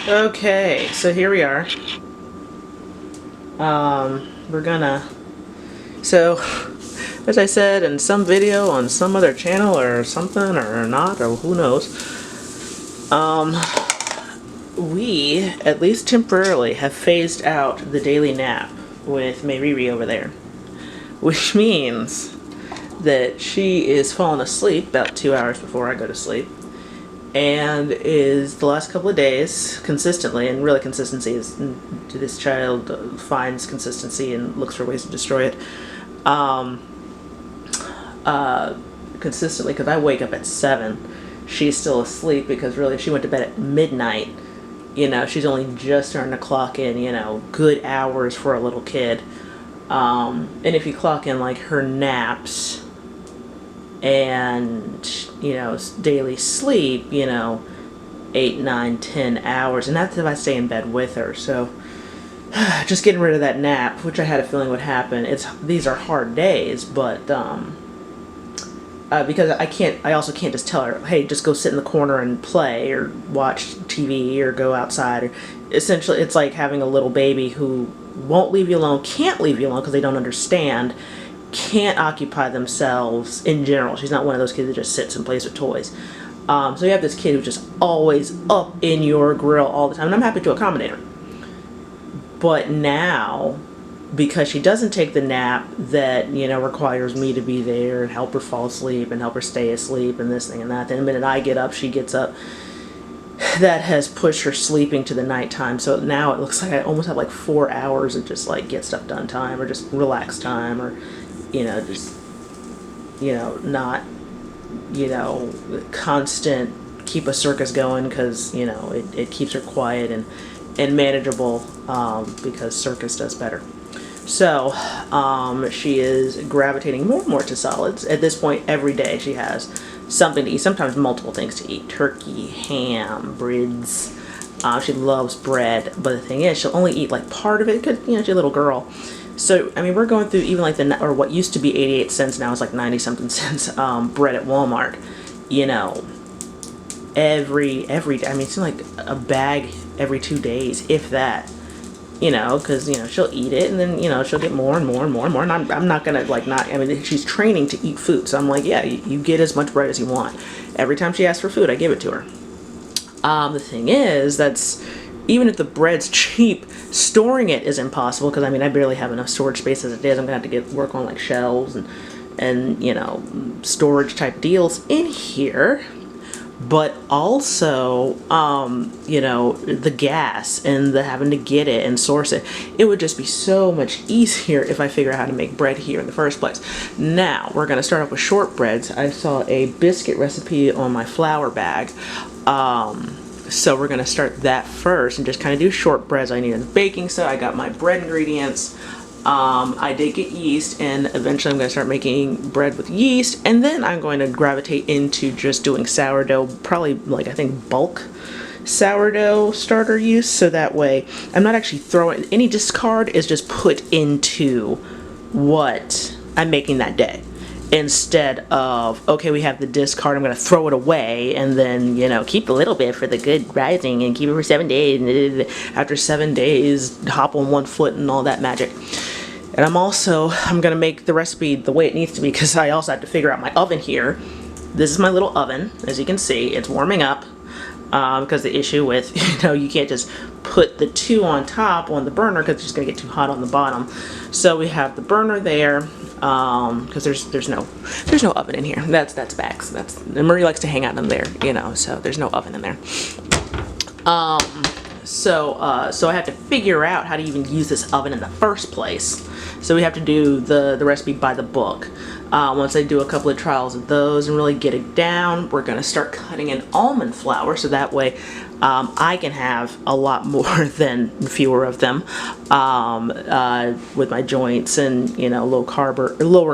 Okay, so here we are. We're gonna, so as I said in some video on some other channel or something or not or who knows, we, at least temporarily, have phased out the daily nap with Merican over there, which means that she is falling asleep about 2 hours before I go to sleep, and is the last couple of days consistently, and really consistency is, this child finds consistency and looks for ways to destroy it, consistently, because I wake up at 7, she's still asleep, because really if she went to bed at midnight, you know, she's only just starting to clock in, you know, good hours for a little kid. And if you clock in like her naps and, you know, daily sleep, you know, 8, 9, 10 hours, and that's if I stay in bed with her. So just getting rid of that nap, which I had a feeling would happen. These are hard days, but because I also can't just tell her, hey, just go sit in the corner and play or watch TV or go outside. Or essentially, it's like having a little baby who won't leave you alone, can't leave you alone because they don't understand, can't occupy themselves in general. She's not one of those kids that just sits and plays with toys. So you have this kid who's just always up in your grill all the time, and I'm happy to accommodate her. But now, because she doesn't take the nap that, you know, requires me to be there and help her fall asleep and help her stay asleep and this thing and that, then the minute I get up, she gets up. That has pushed her sleeping to the nighttime. So now it looks like I almost have like 4 hours of just like get stuff done time, or just relax time, or, you know, just, you know, not, you know, constant keep a circus going, because, you know, it keeps her quiet and manageable, because circus does better. So she is gravitating more and more to solids. At this point, every day she has something to eat, sometimes multiple things to eat. Turkey, ham, breads. She loves bread, but the thing is, she'll only eat like part of it because, you know, she's a little girl. So, I mean, we're going through even like or what used to be 88 cents, now is like 90 something cents bread at Walmart. You know, every day. I mean, it's like a bag every 2 days, if that. You know, because, you know, she'll eat it, and then, you know, she'll get more and more and more and more, and I'm not gonna like not, I mean, she's training to eat food, so I'm like, yeah, you get as much bread as you want. Every time she asks for food, I give it to her. The thing is, that's, even if the bread's cheap, storing it is impossible, because, I mean, I barely have enough storage space as it is. I'm gonna have to work on like shelves and you know, storage type deals in here. But also, you know, the gas and the having to get it and source it. It would just be so much easier if I figure out how to make bread here in the first place. Now, we're going to start off with shortbreads. I saw a biscuit recipe on my flour bag. So we're going to start that first and just kind of do shortbreads. I need a baking soda. I got my bread ingredients. I did get yeast, and eventually I'm going to start making bread with yeast, and then I'm going to gravitate into just doing sourdough, probably like, I think, bulk sourdough starter use, so that way I'm not actually throwing, any discard is just put into what I'm making that day, instead of, okay, we have the discard, I'm going to throw it away and then, you know, keep a little bit for the good rising and keep it for 7 days, and after 7 days hop on one foot and all that magic. And I'm going to make the recipe the way it needs to be, because I also have to figure out my oven here. This is my little oven. As you can see, it's warming up, because the issue with, you know, you can't just put the two on top on the burner because it's just going to get too hot on the bottom. So we have the burner there, because there's no oven in here. That's Bax. And Marie likes to hang out in there, you know, so there's no oven in there. So I have to figure out how to even use this oven in the first place. So we have to do the recipe by the book. Once I do a couple of trials of those and really get it down, we're going to start cutting in almond flour, so that way I can have a lot more than fewer of them, with my joints and, you know, lower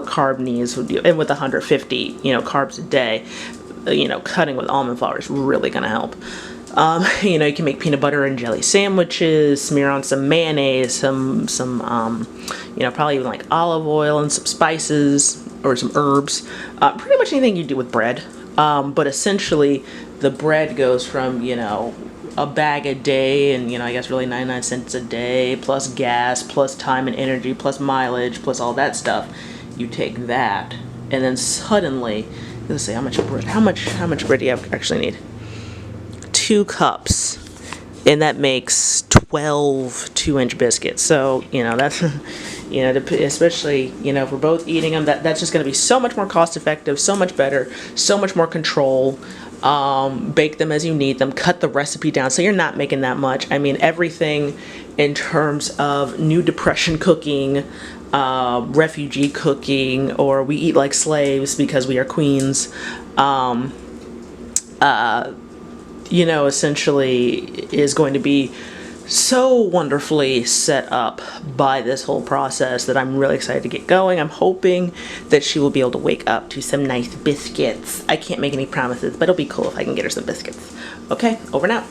carb needs, and with 150, you know, carbs a day, you know, cutting with almond flour is really going to help. You know, you can make peanut butter and jelly sandwiches, smear on some mayonnaise, some you know, probably even like olive oil and some spices or some herbs. Pretty much anything you do with bread. But essentially, the bread goes from, you know, a bag a day, and I guess really 99 cents a day, plus gas, plus time and energy, plus mileage, plus all that stuff. You take that, and then suddenly, let's see, how much bread do you actually need? 2 cups, and that makes 12 2-inch biscuits. So that's especially if we're both eating them, that's just going to be so much more cost effective, so much better, so much more control. Bake them as you need them, cut the recipe down so you're not making that much. I mean, everything in terms of New Depression cooking, refugee cooking, or we eat like slaves because we are queens, essentially is going to be so wonderfully set up by this whole process that I'm really excited to get going. I'm hoping that she will be able to wake up to some nice biscuits. I can't make any promises, but it'll be cool if I can get her some biscuits. Okay, over and out.